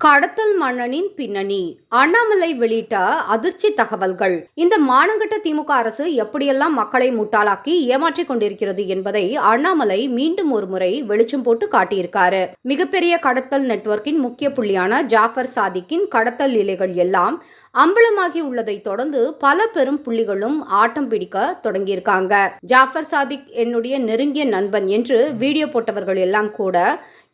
கடத்தல் மன்னனின் பின்னணி அண்ணாமலை வெளியிட்ட அதிர்ச்சி தகவல்கள். இந்த மானங்கெட்ட திமுக அரசு எப்படியெல்லாம் மக்களை முட்டாளாக்கி ஏமாற்றிக் கொண்டிருக்கிறது என்பதை அண்ணாமலை மீண்டும் ஒரு முறை வெளிச்சம் போட்டு காட்டியிருக்காரு. மிகப்பெரிய கடத்தல் நெட்வொர்க்கின் முக்கிய புள்ளியான ஜாஃபர் சாதிக்கின் கடத்தல் லீலைகள் எல்லாம் அம்பலமாகி உள்ளதை தொடர்ந்து பல பெரும் புள்ளிகளும் ஆட்டம் பிடிக்க தொடங்கியிருக்காங்க. ஜாஃபர் சாதிக் என்னுடைய நெருங்கிய நண்பன் என்று வீடியோ போட்டவர்கள் எல்லாம் கூட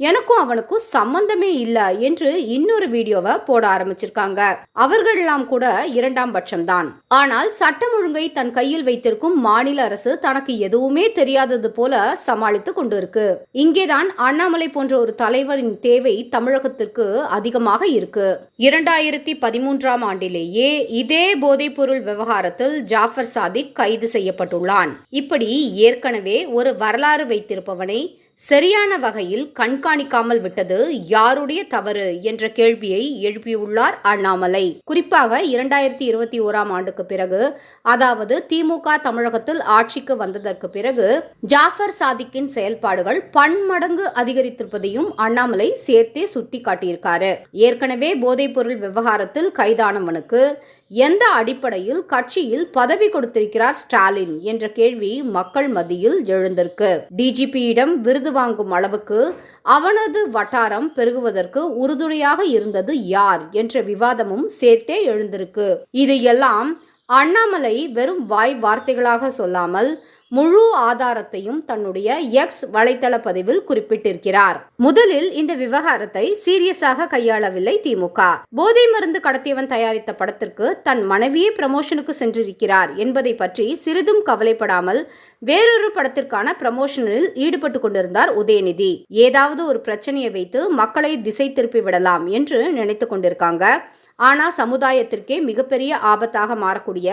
எனக்கும் அவனுக்கும் சம்பந்தமே இல்ல என்று இன்னொரு வீடியோவை போட ஆரம்பிச்சிருக்காங்க. அவர்கள் எல்லாம் கூட இரண்டாம் பட்சம்தான். ஆனால் சட்டம் ஒழுங்கை தன் கையில் வைத்திருக்கும் மாநில அரசு தனக்கு எதுவுமே தெரியாதது போல சமாளித்து கொண்டிருக்கு. இங்கேதான் அண்ணாமலை போன்ற ஒரு தலைவரின் தேவை தமிழகத்திற்கு அதிகமாக இருக்கு. 2013ஆம் ஆண்டிலேயே இதே போதைப்பொருள் விவகாரத்தில் ஜாஃபர் சாதிக் கைது செய்யப்பட்டுள்ளான். இப்படி ஏற்கனவே ஒரு வரலாறு வைத்திருப்பவனை சரியான வகையில் கண்காணிக்காமல் விட்டது யாருடைய தவறு என்ற கேள்வியை எழுப்பியுள்ளார் அண்ணாமலை. குறிப்பாக 2021ஆம் ஆண்டுக்கு பிறகு, அதாவது திமுக தமிழகத்தில் ஆட்சிக்கு வந்ததற்கு பிறகு ஜாஃபர் சாதிக்கின் செயல்பாடுகள் பன்மடங்கு அதிகரித்திருப்பதையும் அண்ணாமலை சேர்த்தே சுட்டி காட்டியிருக்காரு. ஏற்கனவே போதைப்பொருள் விவகாரத்தில் கைதானவனுக்கு எந்த அடிப்படையில் கட்சியில் பதவி கொடுத்திருக்கிறார் ஸ்டாலின் என்ற கேள்வி மக்கள் மத்தியில் எழுந்திருக்கு. டிஜிபியிடம் விருது வாங்கும் அளவுக்கு அவனது வட்டாரம் பெருகுவதற்கு உறுதுணையாக இருந்தது யார் என்ற விவாதமும் சேர்த்தே எழுந்திருக்கு. இது எல்லாம் அண்ணாமலை வெறும் வாய் வார்த்தைகளாக சொல்லாமல் முழு ஆதாரத்தையும் தன்னுடைய எக்ஸ் வலைத்தள பதிவில் குறிப்பிட்டிருக்கிறார். முதலில் இந்த விவகாரத்தை சீரியஸாக கையாளவில்லை திமுக. போதை மருந்து கடத்தியவன் தயாரித்த படத்திற்கு தன் மனைவியே ப்ரமோஷனுக்கு சென்றிருக்கிறார் என்பதை பற்றி சிறிதும் கவலைப்படாமல் வேறொரு படத்திற்கான ப்ரமோஷனில் ஈடுபட்டு கொண்டிருந்தார் உதயநிதி. ஏதாவது ஒரு பிரச்சனையை வைத்து மக்களை திசை திருப்பி விடலாம் என்று நினைத்து கொண்டிருக்காங்க. ஆனா சமுதாயத்திற்கே மிகப்பெரிய ஆபத்தாக மாறக்கூடிய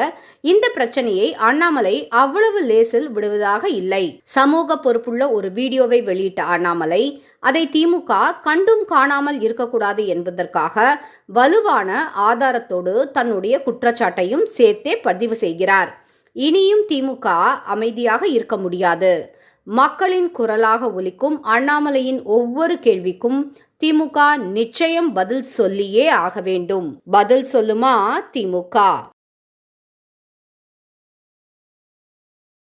இந்த பிரச்சனையை அண்ணாமலை அவ்வளவு லேசில் விடுவதாக இல்லை. சமூக பொறுப்புள்ள ஒரு வீடியோவை வெளியிட்ட அண்ணாமலை அதை திமுக கண்டும் காணாமல் இருக்கக்கூடாது என்பதற்காக வலுவான ஆதாரத்தோடு தன்னுடைய குற்றச்சாட்டையும் சேர்த்தே பதிவு செய்கிறார். இனியும் திமுக அமைதியாக இருக்க முடியாது. மக்களின் குரலாக ஒலிக்கும் அண்ணாமலையின் ஒவ்வொரு கேள்விக்கும் திமுக நிச்சயம் பதில் சொல்லியே ஆக வேண்டும். பதில் சொல்லுமா திமுக?